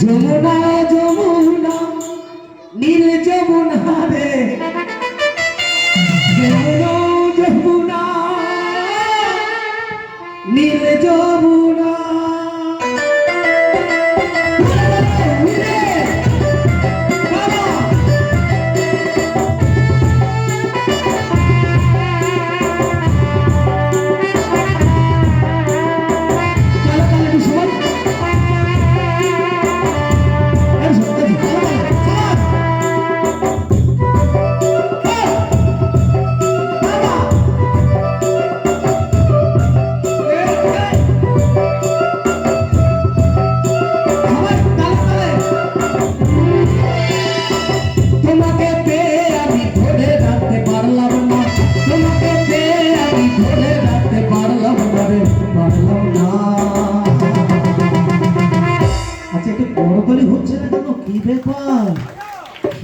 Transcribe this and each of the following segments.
যমুনা যমুনা নীল যমুনা রে যমুনা যমুনা নীল যমুনা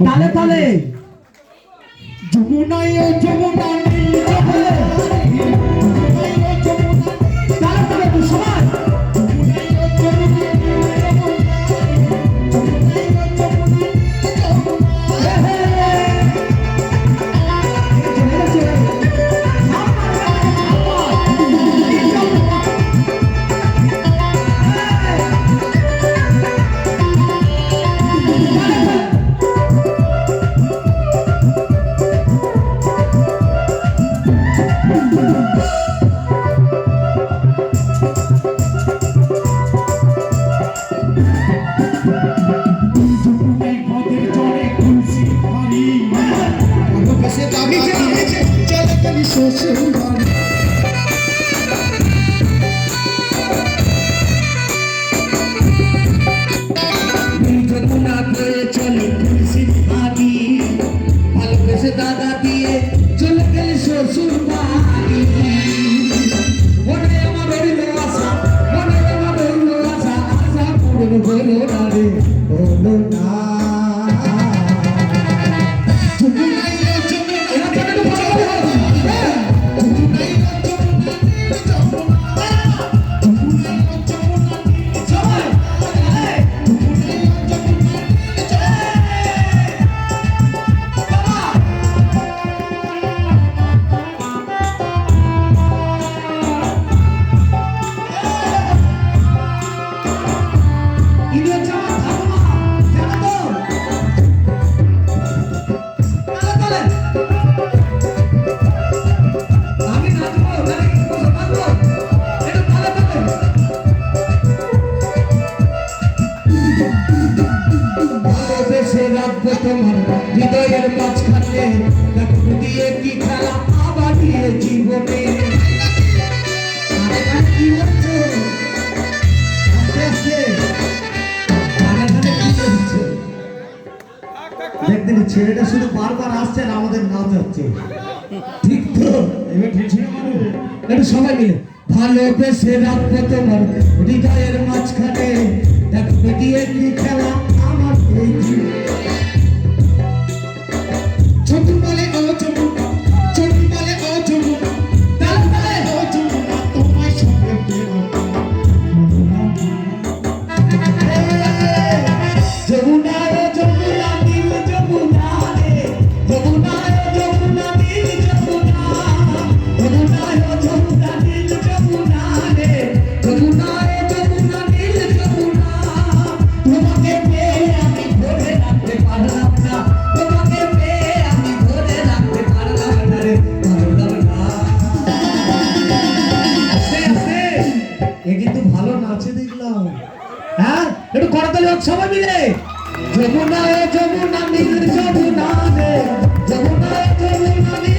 তালে তালে যমুনায় যমুনা নীল যমুনা তালে তালে তো সবাই দাদা দিয়ে চলে গেল শ্বশুর বাড়ি মনে আমার রইল আশা মনে আমার রইল আশা আশা পূরণ হলো না রে হলো না তোমার হৃদয়ের মাঝখানে দেখো দিয়ে কি খেলা আবার দিয়ে জীবনে কি হচ্ছে দেখতেন ছেলেটা শুধু বারবার আসছে আর আমাদের নাচ হচ্ছে ঠিক তো এবার ঠিক ছিল একটু সবাই মিলে ভালোবেসে রাখবো তোমার হৃদয়ের মাঝখানে দেখো দিয়ে কি খেলা আমার এই জীবনে একটু করতালি হোক সবাই মিলে যমুনা যমুনা নীল যমুনা রে যমুনা যমুনা